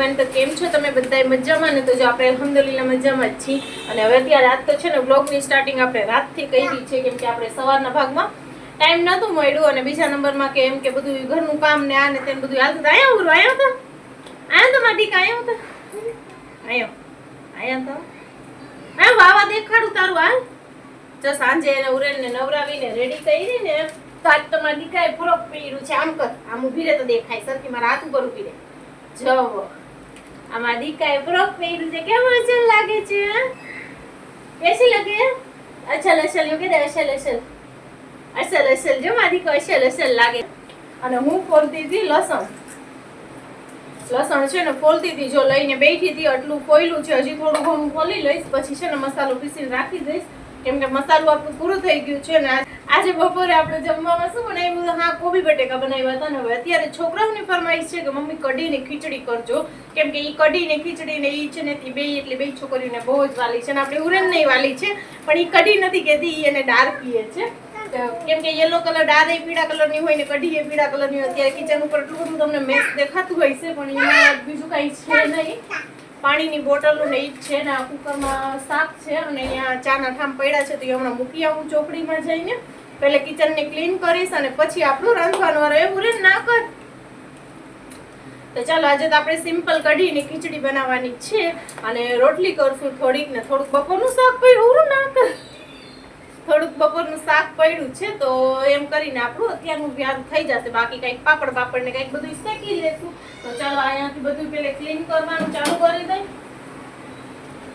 Everyone, તો કેમ છો તમે બધાય મજામાં ને? તો જો આપણે અલ્હમ્દુલિલ્લાહ મજામાં જ છીએ. અને હવે અત્યારે રાત તો છે ને બ્લોગની સ્ટાર્ટિંગ આપણે રાતથી કરી છે, કેમ કે આપણે સવારના ભાગમાં ટાઈમ નહોતું મળ્યું અને બીજા નંબરમાં કે એમ કે બધું ઘરનું કામ ને આ ને તેમ બધું હાલતું. આયો તો માટી આયો તો વાવા દેખાડું તારું હાલ. જો સાંજે એને ઉરેને નવરાવીને રેડી કરીને ને તો આજ તમારી દીકરાએ ફ્રોક પહેર્યું છે. આમ કર, આમ ઊભી રહે તો દેખાય સરખી, મારા હાથ ઉપર ઊભી રહે. જો આમાં દીકરાએ ફ્રોક પહેર્યું છે, કેવું અસલ લાગે છે? કેસી લગે? અસલ એવું કે અસલ જો મારી કો અસલ લાગે. અને હું ફોલતી હતી લસણ છે ને ફોલતી હતી, જો લઈને બેઠી હતી. આટલું ફોયલું છે, હજી થોડું ઘણું ફોલી લઈશ, પછી છે ને મસાલો પીસીને રાખી દઈશ, કેમ કે મસાલો આપણું પૂરું થઈ ગયું છે. ને આજે બપોરે આપણે જમવામાં શું બનાવ્યું? હા, કોબી બટેકા બનાવ્યા હતા. ને હવે અત્યારે છોકરાઓની ફરમાઈશ છે કે મમ્મી કઢી ને ખીચડી કરજો, કેમ કે ઈ કઢી ને ખીચડી ને ઈ છે ને બે એટલે બે છોકરીઓને બહુ જ વાલી છે. ને આપણે ઉરેન નહીં વાલી છે, પણ ઈ કઢી નથી કહેતી, ઈ એને ડાર્ક પીએ છે, કેમ કે યલો કલર ડારે પીળા કલરની હોય ને કઢી એ પીળા કલરની હોય. અત્યારે કિચન ઉપર એટલું બધું તમને મેસ દેખાતું હોય છે, પણ એમાં બીજું કાંઈ છે નહીં. પાણીની બોટલો ને ઈ જ છે. ને આ કુકરમાં શાક છે અને અહીંયા ચાના ઠામ પડ્યા છે, તો એ હમણાં મૂકી આવું ચોકડીમાં જઈને. પહેલે કિચનને ક્લીન કરીશ અને પછી આપણું રાંધવાનું વાળો એવું રે ના કર. તો ચાલો, આજે તો આપણે સિમ્પલ કઢી ને ખીચડી બનાવવાની છે અને રોટલી કરશું થોડીક, ને થોડુંક બપોરનું શાક પડ્યું ના કર, થોડુંક બપોરનું શાક પડ્યું છે, તો એમ કરીને આપણું અત્યારનું વ્યારું થઈ જશે. બાકી કંઈક પાપડ ને કંઈક બધું શેકી લેશું. તો ચાલો, અહીંયાથી બધું પેલે ક્લીન કરવાનું ચાલુ કરી દઈ.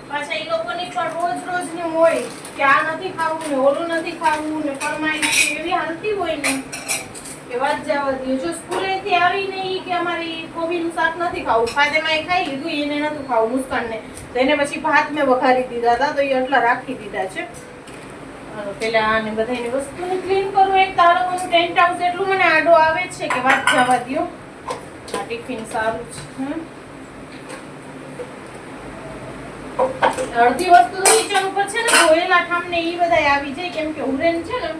પાછા એ લોકોની પણ રોજની હોય કે આ નથી ખાવું ને ઓલું નથી ખાવું ને ફરમાઈશ એવી હાલતી હોય ને કે વાત જવા દો. જો સ્કૂલેથી આવીને ઈ કે અમારી કોબીનું શાક નથી ખાવું, ફાયદેમાં ખાઈ લીધું, એને નતું ખાવું મુસ્કાનને, તો એને પછી ભાત મેં વઘારી દીધા હતા, તો એ એટલા રાખી દીધા છે. પેલા આને બધાની વસ્તુને ક્લીન કરવું. એક તારોનું ટેન્ટ હાઉસ એટલું મને આડો આવે છે કે વાત જવા દો. આ ટિફિન સારું છે. અડધી વસ્તુ કિચન ઉપર છે ને ધોયેલા ઠામ ને ઈ બધા આવી જાય, કેમ કે ઉરેન છે ને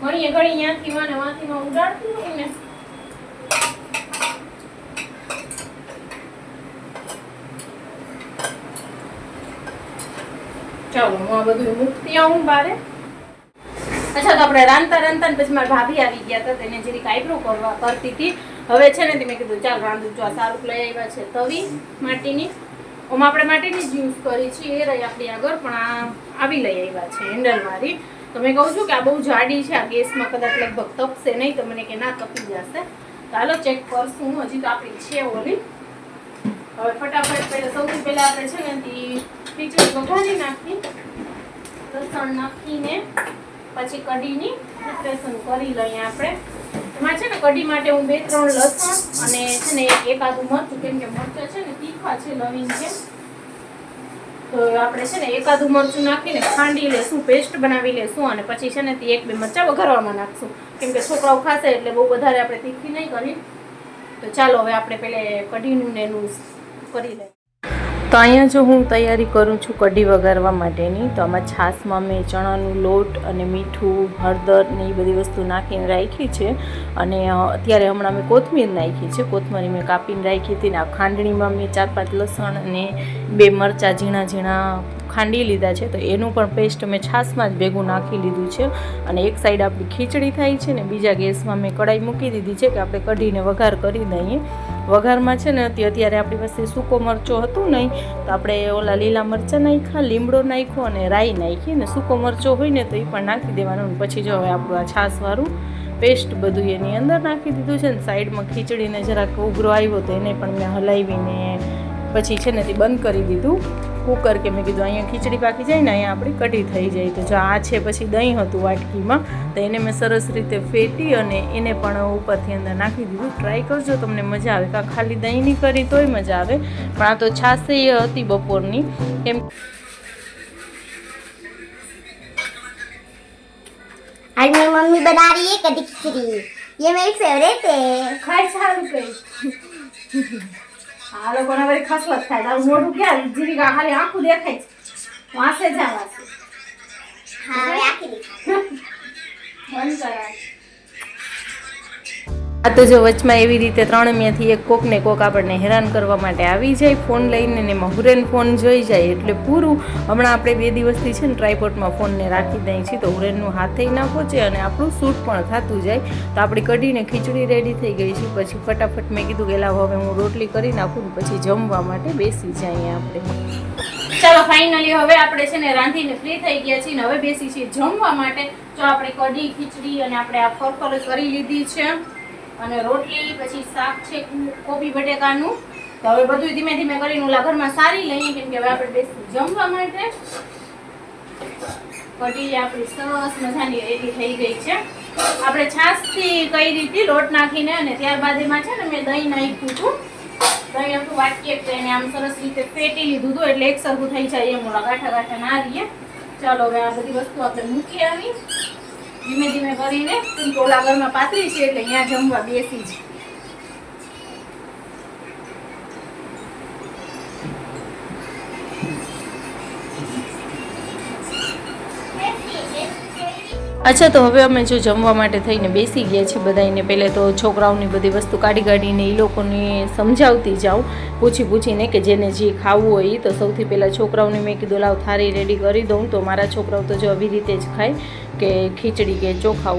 ઘણી ત્યાંથી વાથી ઉડાડતું હોય ને. ચાલો, હું આ બધું મૂકતી આવું બારે. અચ્છા, તો આપણે રાંધતા પછી મારા ભાભી આવી ગયા હતા, તેને જરીક આઈબ્રો કરતી હતી. હવે છે ને મેં કીધું ચાલ રાંધું. જો આ સારું લઈ આવ્યા છે તવી માટીની. આપણે માટીની જ યુઝ કરી છે, એ રહી આપણી આગળ, પણ આ આવી લઈ આવ્યા છે હેન્ડલ વાળી. તો મેં કહું છું કે આ બહુ જાડી છે, આ ગેસમાં કદાચ લગભગ તપશે નહીં, તો મને કે ના તપી જશે. ચાલો ચેક કરશું. હજી તો આપણી છે ઓલી. હવે ફટાફટ સૌથી પહેલા આપણે છે ને ખીચડી વઘારી નાખી, લસણ નાખીને પછી કઢીની પ્રિપરેશન કરી લઈએ આપણે. એમાં છે ને કઢી માટે હું 2-3 લસણ અને છે ને એકાદું મરચું, કેમ કે મરચાં છે ને તીખા છે, લવિંગ છે, તો આપણે છે ને એકાદું મરચું નાખીને ખાંડી લેશું, પેસ્ટ બનાવી લેશું. અને પછી છે ને 1-2 મરચાં વઘારવામાં નાખશું, કેમ કે છોકરાઓ ખાશે એટલે બહુ વધારે આપણે તીખી નહીં કરી. તો ચાલો હવે આપણે પેલે કઢીનું ને એનું કરી લઈએ. તો અહીંયા જો હું તૈયારી કરું છું કઢી વઘારવા માટેની. તો આમાં છાશમાં મેં ચણાનું લોટ અને મીઠું, હળદર ને એ બધી વસ્તુ નાખીને રાખી છે. અને અત્યારે હમણાં મેં કોથમીર નાખી છે, કોથમરી મેં કાપીને રાખી હતી. ને આ ખાંડણીમાં મેં 4-5 લસણ અને 2 મરચાં ઝીણા ખાંડી લીધા છે, તો એનું પણ પેસ્ટ મેં છાશમાં જ ભેગું નાખી લીધું છે. અને એક સાઈડ આપણી ખીચડી થાય છે ને બીજા ગેસમાં મેં કઢાઈ મૂકી દીધી છે કે આપણે કઢીને વઘાર કરી દઈએ. વઘારમાં છે ને અત્યારે આપણી પાસે સૂકો મરચો હતું નહીં, તો આપણે ઓલા લીલા મરચાં નાખ્યા, લીમડો નાખ્યો અને રાઈ નાખી, ને સૂકો મરચો હોય ને તો એ પણ નાખી દેવાનું. પછી જો હવે આપણું આ છાશવાળું પેસ્ટ બધું એની અંદર નાખી દીધું છે. ને સાઈડમાં ખીચડીને જરાક ઉઘરો આવ્યો તો એને પણ મેં હલાવીને પછી છે ને તે બંધ કરી દીધું કુકર, કે મેં કીધું અહીંયા ખીચડી પાકી જાય ને અહીંયા આપણી કઢી થઈ જાય. તો જો આ છે પછી દહીં હતું વાટકીમાં, તો એને મેં સરસ રીતે ફેટી અને એને પણ ઉપરથી અંદર નાખી દીધું. ટ્રાય કરજો, તમને મજા આવે. કાં ખાલી દહીંની કરી તોય મજા આવે, પણ આ તો છાશે હતી બપોરની. કેમ आज मेरी मम्मी बना रही है कढ़ी खिचड़ी, ये मेरी फेवरेट है. ખાઈ સારું કઈ આ લોકોને વળી ખસલત થાય. તારું મોઢું ક્યાં જીરી ખાલી આંખું દેખાય છે, વાંસે જવાશે. हाँ, आखिर બંધ કરાય. આ તો જો વચમાં એવી રીતે ત્રણમાંથી એક કોક ને કોક આપણને હેરાન કરવા માટે આવી જાય ફોન લઈને ને એમાં હુરેન ફોન જોઈ જાય એટલે પૂરું. હમણાં આપણે 2 દિવસથી છે ને ટ્રાયપોડમાં ફોનને રાખી દઈએ છીએ તો હુરેનનું હાથે ના પહોંચે અને આપણું શૂટ પણ થતું જાય. તો આપણી કઢીને ખીચડી રેડી થઈ ગઈ છે. પછી ફટાફટ મેં કીધું કે લાવ હવે હું રોટલી કરી નાખું ને પછી જમવા માટે બેસી જઈએ આપણે. ચાલો ફાઇનલી હવે આપણે છે ને રાંધીને ફ્રી થઈ ગયા છીએ ને હવે બેસી છીએ જમવા માટે. જો આપણે કઢી ખીચડી અને આપણે આ ફરફર કરી લીધી છે અને રોટલી પછી શાક છે કોબી બટેકાનું. તો હવે બધું ધીમે ધીમે કરીને ઓલા ઘરમાં સારી લઈએ કેમ કે હવે આપણે બેસી જમવા માટે. કઢી આપણી સરસ મજાની રેડી થઈ ગઈ છે. આપણે છાશથી કઈ રીતે લોટ નાખીને અને ત્યારબાદ એમાં છે ને મેં દહીં નાખ્યું હતું. દહીં આપણું વાટકી એને આમ સરસ રીતે ફેટી લીધું હતું એટલે એક સરખું થઈ જાય એમ ઓલા ગાંઠા ગાંઠા ના રહીએ. ચાલો હવે આ બધી વસ્તુ આપણે મૂકી આવી ધીમે ધીમે કરીને ઓલા ઘરમાં પાતળી છે એટલે અહીંયા જમવા બેસી છે. અચ્છા તો હવે અમે જો જમવા માટે થઈને બેસી ગયા છીએ બધાને. પહેલે તો છોકરાઓની બધી વસ્તુ કાઢી કાઢીને એ લોકોને સમજાવતી જાઉં પૂછીને કે જેને જે ખાવું હોય એ. તો સૌથી પહેલાં છોકરાઓને મેં કીધું લાવ થાળી રેડી કરી દઉં. તો મારા છોકરાઓ તો જો આવી રીતે જ ખાય કે ખીચડી કે ચોખા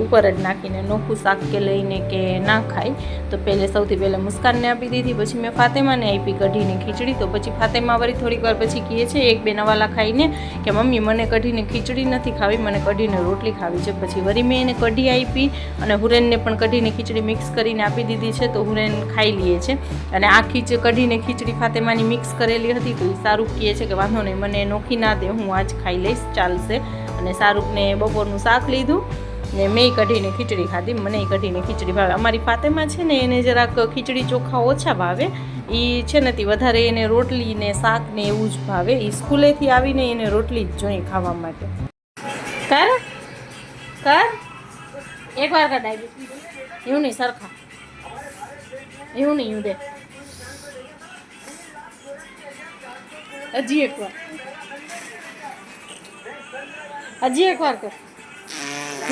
ઉપર જ નાખીને નોખું શાક કે લઈને કે ના ખાય. તો સૌથી પહેલાં મુસ્કાનને આપી દીધી. પછી મેં ફાતેમાને આપી કઢીને ખીચડી. તો પછી ફાતેમા વળી થોડીક વાર પછી કહે છે એક બે નવાલા ખાઈને કે મમ્મી મને કઢીને ખીચડી નથી ખાવી, મને કઢીને રોટલી ખાવી છે. પછી વળી મેં એને કઢી આપી અને હુરેનને પણ કઢીને ખીચડી મિક્સ કરીને આપી દીધી છે. તો હુરેન ખાઈ લે છે. અને આ કઢીને ખીચડી ફાતેમાની મિક્સ કરેલી હતી તો એ શાહરુખ કહે છે કે વાંધો નહીં મને નોખી ના દે, હું આજ ખાઈ લઈશ ચાલશે. અને શાહરુખને બપોરનું શાક લીધું ને મેં કઢીને ખીચડી ખાધી. મને કઢીને ખીચડી ભાવે. અમારી ફાતેમા છે ને એને જરાક ખીચડી ચોખા ઓછા ભાવે. એ છે ને તે વધારે એને રોટલી ને શાક ને એવું જ ભાવે. એ સ્કૂલેથી આવીને એને રોટલી જ જોઈએ ખાવા માટે. કર એકવાર કઢાવી એવું નહીં સરખા એવું નહીં દે હજી એકવાર કર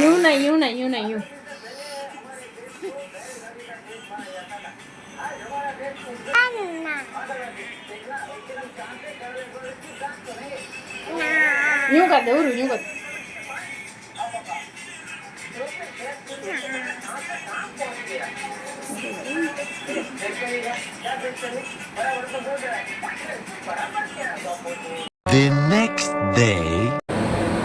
એવું નહીં यूं कर दे यूं कर The next day.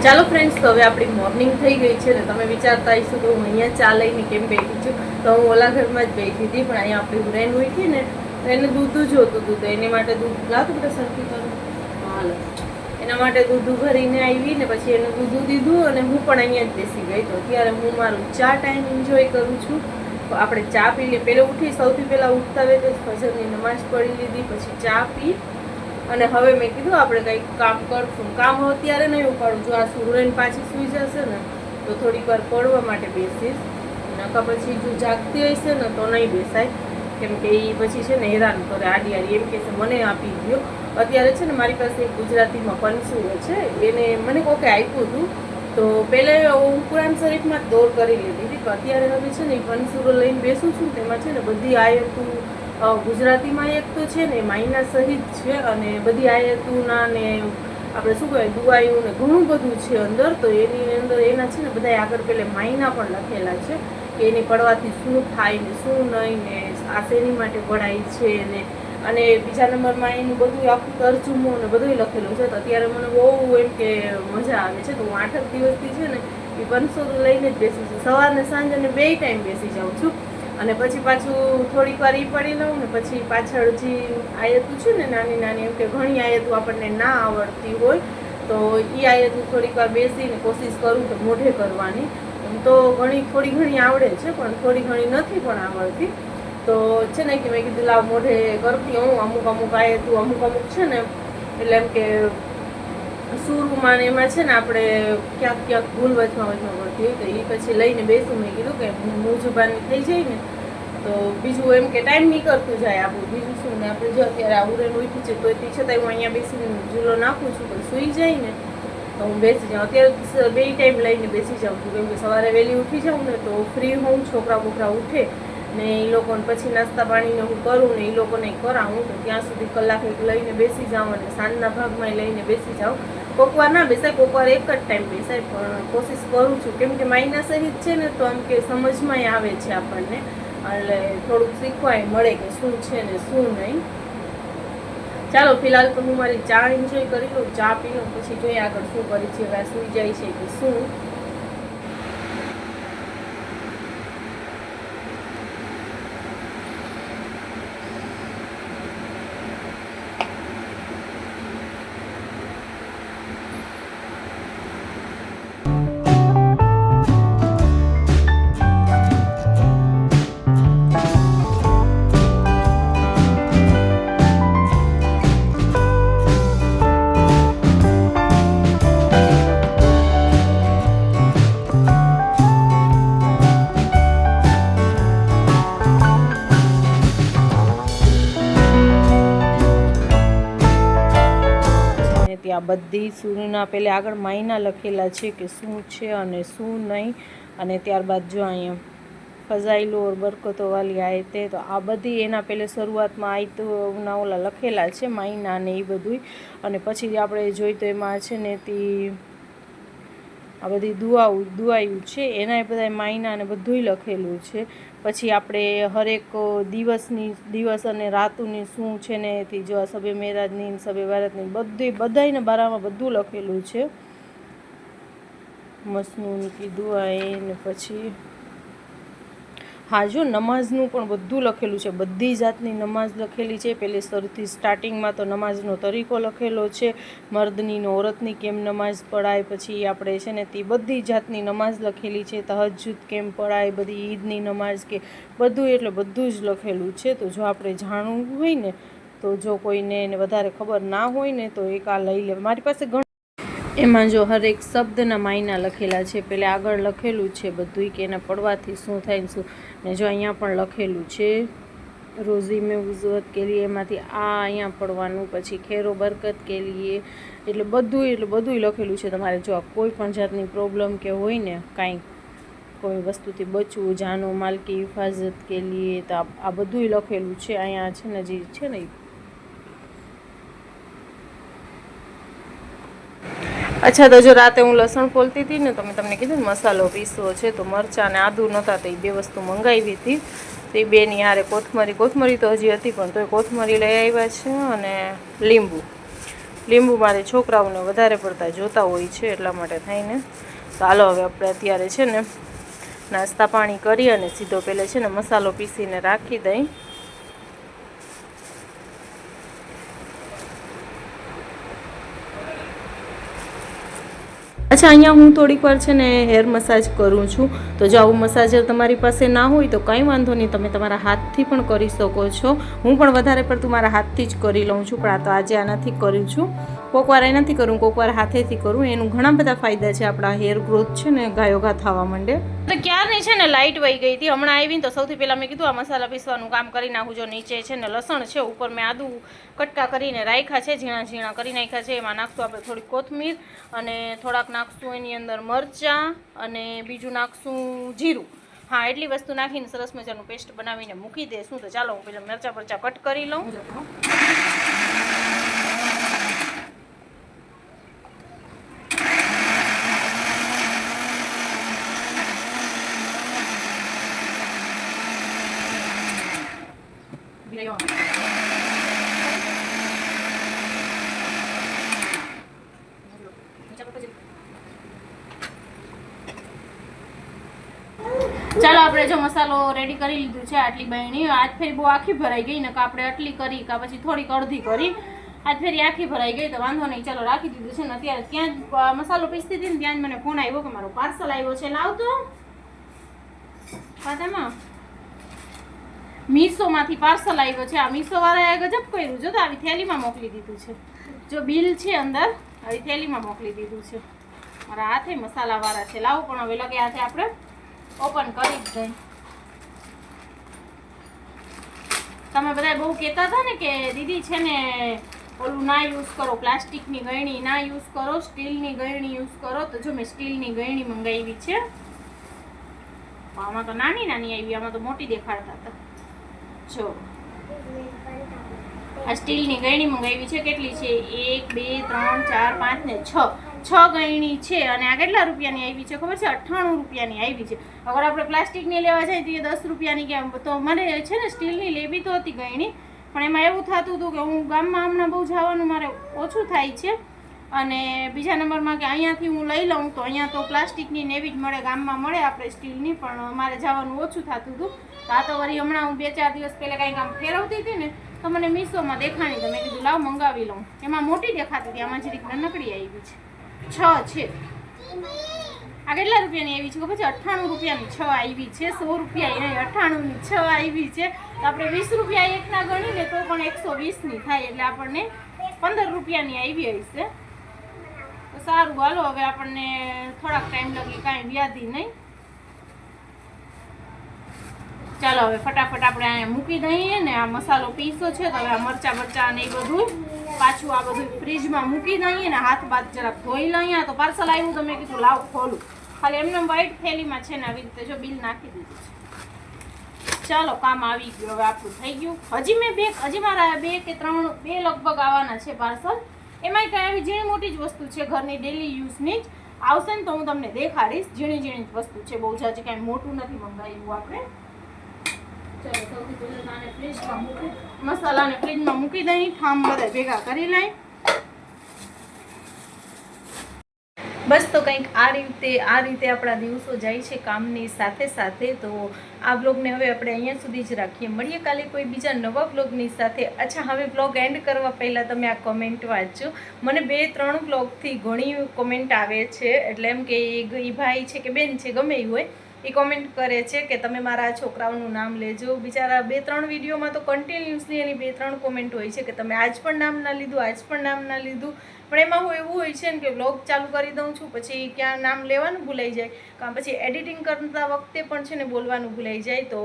ચાલો ફ્રેન્ડ્સ, તો હવે આપણી મોર્નિંગ થઈ ગઈ છે ને તમે વિચારતા હશો કે હું અહીંયા ચા લઈને કેમ બેઠી છું. તો હું ઓલા ઘરમાં જ બેઠી હતી પણ અહીંયા આપણી હુરેન ઉઠી ને તો એને દૂધ જોતું હતું. તો એની માટે દૂધ લાવતું બધા સરખી કરું હાલ એના માટે દૂધ ભરીને આવી ને પછી એનું દૂધ દીધું અને હું પણ અહીંયા જ બેસી ગઈ. તો અત્યારે હું મારું ચા ટાઈમ એન્જોય કરું છું. તો આપણે ચા પી લઈએ. પહેલાં ઉઠી સૌથી પહેલાં ઉઠતા હોય તો ફજરની નમાઝ પડી લીધી પછી ચા પી અને હવે મેં કીધું આપણે કંઈક કામ કરશું. કામ અત્યારે નહીં ઉપાડું. જો આ સુરેન પાછી સૂઈ જશે ને તો થોડીક વાર પડવા માટે બેસીશ. નકા પછી જો જાગતી હશે ને તો નહીં બેસાય કેમ કે એ પછી છે ને હેરાન કરે આડી એમ કે મને આપી ગયો. અત્યારે છે ને મારી પાસે એક ગુજરાતીમાં પનસુરો છે એને મને કોકે આપ્યું હતું. તો પહેલાં હું કુરાન શરીફમાં જ દોર કરી લીધી હતી પણ અત્યારે હવે છે ને પનસુરો લઈને બેસું છું તેમાં છે ને બધી આયતું ગુજરાતીમાં એક તો છે ને માયના સહિત છે અને બધી આયતુના ને આપણે શું કહેવાય દુઆયું ને ઘણું બધું છે અંદર. તો એની અંદર એના છે ને બધા આગળ પહેલાં માયના પણ લખેલા છે કે એની પડવાથી શું થાય ને શું નહીં ને આ શેની માટે પડાય છે ને અને બીજા નંબરમાં એનું બધું આખું તરજુમો ને બધું લખેલું છે. તો અત્યારે મને બહુ એમ કે મજા આવે છે. તો હું 8 દિવસથી છે ને એ પનસુરો લઈને જ બેસું છું. સવારને સાંજ અને 2 ટાઈમ બેસી જાઉં છું અને પછી પાછું થોડીક વાર એ પડી લઉં ને પછી પાછળ જે આયતું છે ને નાની નાની એમ કે ઘણી આયતું આપણને ના આવડતી હોય તો એ આયતું થોડીક વાર બેસીને કોશિશ કરું તો મોઢે કરવાની. એમ તો થોડી ઘણી આવડે છે પણ થોડી ઘણી નથી પણ આવડતી. તો છે ને કે મેં કીધું લાવ મોઢે કરતી હું અમુક આયતું અમુક છે ને એટલે એમ કે સુરમાં ને એમાં છે ને આપણે ક્યાંક ભૂલ વચમાં પડતી હોય તો એ પછી લઈને બેસું. મેં કીધું કે મુજબાની થઈ જાય ને તો બીજું એમ કે ટાઈમ નીકળતું જાય આપણું. બીજું શું ને આપણે જો અત્યારે આ ઉરેન ઉઠી છે તો તે છતાંય હું અહીંયા બેસીને ઝૂલો નાખું છું તો સૂઈ જાય ને તો હું બેસી જાઉં. અત્યારે 2 ટાઈમ લઈને બેસી જાઉં છું કેમ કે સવારે વહેલી ઉઠી જાઉં ને તો ફ્રી હોઉં. છોકરા બોકરા ઉઠે ને એ લોકોને પછી નાસ્તા પાણીને હું કરું ને એ લોકોને કરાવું તો ત્યાં સુધી કલાક એક લઈને બેસી જાઉં અને સાંજના ભાગમાં લઈને બેસી જાઉં. કોકવાર ના બેસાય, કોકવાર એક જ ટાઈમ બેસાય, પણ કોશિશ કરું છું કેમ કે માયના સહિત છે ને તો આમ કે સમજમાંય આવે છે આપણને, એટલે થોડુંક શીખવાય મળે કે શું છે ને શું નહીં. ચાલો ફિલહાલ તો હું મારી ચા એન્જોય કરી લઉં, ચા પી લઉં, પછી જોઈએ આગળ શું કરી છે, હવે સૂઈ જાય છે કે શું. ત્યાં બધી સૂરના પહેલે આગળ માયના લખેલા છે કે શું છે અને શું નહીં, અને ત્યારબાદ જો અહીંયા ફઝાઈલો ઓર બરકતો વાલી આયતે, તો આ બધી એના પહેલે શરૂઆતમાં આયતોના ઓલા લખેલા છે માયના ને એ બધું. અને પછી આપણે જોઈ તો એમાં છે ને તે આ બધી દુઆયું છે એના બધા માયના ને બધુંય લખેલું છે. પછી આપણે હરેક દિવસ અને રાતુની શું છે ને એથી જો આ સબે મેરાજની સબે બારાતની બધાયને બારામાં બધું લખેલું છે. મસનૂન કી દુઆએ ને પછી હા જો નમાઝનું પણ બધું લખેલું છે, બધી જાતની નમાઝ લખેલી છે. પહેલે શરૂથી સ્ટાર્ટિંગમાં તો નમાઝનો તરીકો લખેલો છે, મર્દની ને ઓરતની કેમ નમાઝ પઢાય, પછી આપણે છે ને તે બધી જાતની નમાઝ લખેલી છે, તહજ્જુદ કેમ પઢાય, બધી ઈદની નમાઝ કે બધું, એટલે બધું જ લખેલું છે. તો જો આપણે જાણવું હોય ને તો જો કોઈને વધારે ખબર ના હોય ને તો એક આ લઈ લે. મારી પાસે એમાં જો હરેક શબ્દના માયના લખેલા છે, પેલે આગળ લખેલું છે બધું કે એના પડવાથી શું થાય ને શું, ને જો અહીંયા પણ લખેલું છે રોઝી મેં ઉઝવત કે લીએ, એમાંથી આ અહીંયા પડવાનું, પછી ખેરો બરકત કે લીએ, એટલે બધું લખેલું છે. તમારે જો કોઈ પણ જાતની પ્રોબ્લેમ કે હોય ને કાંઈ કોઈ વસ્તુથી બચવું, જાનો માલ કી હિફાજત કે લીએ, તો આ બધું લખેલું છે. અહીંયા છે ને જે છે ને અચ્છા, તો જો રાતે હું લસણ ફોલતી હતી ને તો મેં તમને કીધું ને મસાલો પીસવો છે, તો મરચાં અને આદુ નહોતા તો એ બે વસ્તુ મંગાવી હતી. તો એ બેની હારે કોથમરી તો હજી હતી પણ તોય કોથમરી લઈ આવ્યા છે, અને લીંબુ મારે છોકરાઓને વધારે પડતા જોતા હોય છે એટલા માટે થઈને. તો હાલો હવે આપણે અત્યારે છે ને નાસ્તા પાણી કરી અને સીધો પહેલે છે ને મસાલો પીસીને રાખી દઈ. અચ્છા, અહીંયા હું થોડીક વાર છે ને હેર મસાજ કરું છું. તો જો આવું મસાજર તમારી પાસે ના હોય તો કંઈ વાંધો નહીં, તમે તમારા હાથથી પણ કરી શકો છો. હું પણ વધારે પડતું મારા હાથથી જ કરી લઉં છું, પણ આ તો આજે આનાથી કર્યું છું. કોકવાર એનાથી કરું, કોકવાર હાથેથી કરું. એનું ઘણા બધા ફાયદા છે, આપણા હેર ગ્રોથ છે ને ગાયોગા થવા માંડે. તો ક્યારની છે ને લાઇટ વહી ગઈ હતી, હમણાં આવીને તો સૌથી પહેલાં મેં કીધું આ મસાલા પીસવાનું કામ કરી નાખું. જો નીચે છે ને લસણ છે, ઉપર મેં આદુ કટકા કરીને રાખ્યા છે, ઝીણા કરી નાખ્યા છે. એમાં નાખશું આપણે થોડીક કોથમીર અને થોડાક નાખશું એની અંદર મરચાં અને બીજું નાખશું જીરું. હા, એટલી વસ્તુ નાખીને સરસ મજાનું પેસ્ટ બનાવીને મૂકી દઈશું. તો ચાલો હું પેલા મરચાં કટ કરી લઉં. ચાલો આપણે જો મસાલો રેડી કરી લીધું છે. આટલી બહેણી આજ ફેરી બહુ આખી ભરાઈ ગઈ ને, આપણે આટલી કરી કે પછી થોડીક અડધી કરી, આજ ફેરી આખી ભરાઈ ગઈ તો વાંધો નહીં. ચાલો રાખી દીધું છે ને. અત્યારે ત્યાં જ મસાલો પીસતી હતી ને ત્યાં જ મને ફોન આવ્યો કે મારો પાર્સલ આવ્યો છે, લાવતો ફાતેમાં મીશોમાંથી પાર્સલ આવ્યો છે. આ મીશો વાળાએ ગજબ કર્યું, જો તો આવી થેલીમાં મોકલી દીધું છે. જો બિલ છે અંદર, આવી થેલીમાં મોકલી દીધું છે. મારા હાથે મસાલાવાળા છે, લાવું પણ હવે લગે હાથે આપણે ઓપન કરી જ દઈ. તમે બધા બહુ કહેતા હતા ને કે દીદી છે ને ઓલું ના યુઝ કરો, પ્લાસ્ટિકની ગળણી ના યુઝ કરો, સ્ટીલની ગળણી યુઝ કરો. તો જો મેં સ્ટીલની ગળણી મંગાવી છે. આમાં તો નાની નાની આવી, આમાં તો મોટી દેખાડતા હતા. જો આ સ્ટીલની ગયણી મંગાવી છે. કેટલી છે? 1 2 3 4 5 ને 6 ગયણી છે. અને આ કેટલા રૂપિયાની આવી છે ખબર છે? 98 રૂપિયાની આવી છે. અગર આપણે પ્લાસ્ટિકની લેવા જાય તો એ 10 રૂપિયાની કેમ, તો મને છે ને સ્ટીલની લેવી તો હતી ગયણી, પણ એમાં એવું થતું હતું કે હું ગામમાં હમણાં બહુ જવાનું મારે ઓછું થાય છે, અને બીજા નંબરમાં કે અહીંયાથી હું લઈ લઉં તો અહીંયા તો પ્લાસ્ટિકની ને એવી જ મળે, ગામમાં મળે આપણે સ્ટીલની, પણ મારે જવાનું ઓછું થતું હતું. તો આ તો વળી હમણાં હું 2-4 દિવસ પહેલાં કાંઈક આમ ફેરવતી હતી ને તો મને મીશોમાં દેખાણી, તો મેં કીધું લાવ મંગાવી લઉં. એમાં મોટી દેખાતી હતી, આમાં જરીક નાનકડી આવી છે. 6 છે. આ કેટલા રૂપિયાની આવી છે ખબર છે? 98 રૂપિયાની 6 આવી છે. 100 રૂપિયા નહીં, 98ની 6 આવી છે. તો આપણે 20 રૂપિયા એકના ગણીને તો પણ 120ની થાય, એટલે આપણને 15 રૂપિયાની આવી હશે. તો સારું, હાલો હવે આપણને થોડાક ટાઈમ લગી કાંઈ વ્યાધી નહીં. ચાલો હવે ફટાફટ આપણે અહીંયા મૂકી દઈએ ને. આ મસાલો પીસો છે તો હવે આ મરચાં ને એ બધું પાછું આ બધું ફ્રીજમાં મૂકી દઈએ ને. હાથ બાદ જરાક ધોઈ લઈએ. તો પાર્સલ આવ્યું તો મેં કીધું લાવ ખોલું. ખાલી એમને વ્હાઈટ થેલીમાં છે ને આવી રીતે જો બિલ નાખી દીધું છે. ચાલો કામ આવી ગયું, હવે આપણું થઈ ગયું. હજી મારા 2 કે 3 લગભગ આવવાના છે પાર્સલ. એમાંય કાંઈ આવી ઝીણી મોટી જ વસ્તુ છે, ઘરની ડેલી યુઝની જ આવશે ને તો હું તમને દેખાડીશ. ઝીણી જ વસ્તુ છે, બહુ જાજી કાંઈ મોટું નથી મંગાવ્યું આપણે. ચાલો સૌથી પહેલાં આને ફ્રીજમાં મૂકી, મસાલાને ફ્રીજમાં મૂકી દઈ, ઠામ બધા ભેગા કરી લઈ. બસ તો કંઈક આ રીતે આપણા દિવસો જાય છે કામની સાથે સાથે. તો આ બ્લોગને હવે આપણે અહીંયા સુધી જ રાખીએ. મળીએ કાલે કોઈ બીજા નવા બ્લોગની સાથે. અચ્છા, હવે બ્લોગ એન્ડ કરવા પહેલાં તમે આ કોમેન્ટ વાંચજો. મને 2-3 બ્લોગથી ઘણી કોમેન્ટ આવે છે, એટલે એમ કે એ ભાઈ છે કે બેન છે, ગમે એ હોય, એ કોમેન્ટ કરે છે કે તમે મારા છોકરાઓનું નામ લેજો. બિચારા 2-3 વિડીયોમાં તો કન્ટિન્યુઅસલી એની 2-3 કોમેન્ટ હોય છે કે તમે આજ પણ નામ ના લીધું, આજ પણ નામ ના લીધું. પણ એમાં હું એવું હોય છે ને કે વ્લોગ ચાલુ કરી દઉં છું, પછી ક્યાં નામ લેવાનું ભૂલાઈ જાય, કાં પછી એડિટિંગ કરતા વખતે પણ છે ને બોલવાનું ભૂલાઈ જાય. તો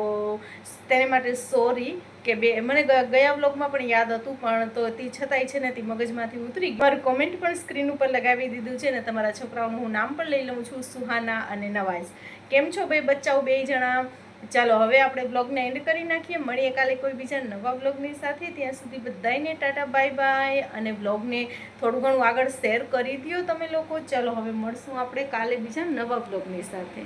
તેને માટે સોરી કે મને ગયા વ્લોગમાં પણ યાદ હતું, પણ તો તે છતાંય છે ને તે મગજમાંથી ઉતરી ગયું. મારું કોમેન્ટ પણ સ્ક્રીન ઉપર લગાવી દીધું છે ને. તમારા છોકરાઓનું હું નામ પણ લઈ લઉં છું, સુહાના અને નવાઝ. કેમ છો ભાઈ બચ્ચાઓ 2 જણા? ચાલો હવે આપણે બ્લોગને એન્ડ કરી નાખીએ. મળીએ કાલે કોઈ બીજા નવા બ્લોગની સાથે. ત્યાં સુધી બધાને ટાટા બાય બાય. અને બ્લોગને થોડું ઘણું આગળ શેર કરી દો તમે લોકો. ચાલો હવે મળશું આપણે કાલે બીજા નવા બ્લોગની સાથે.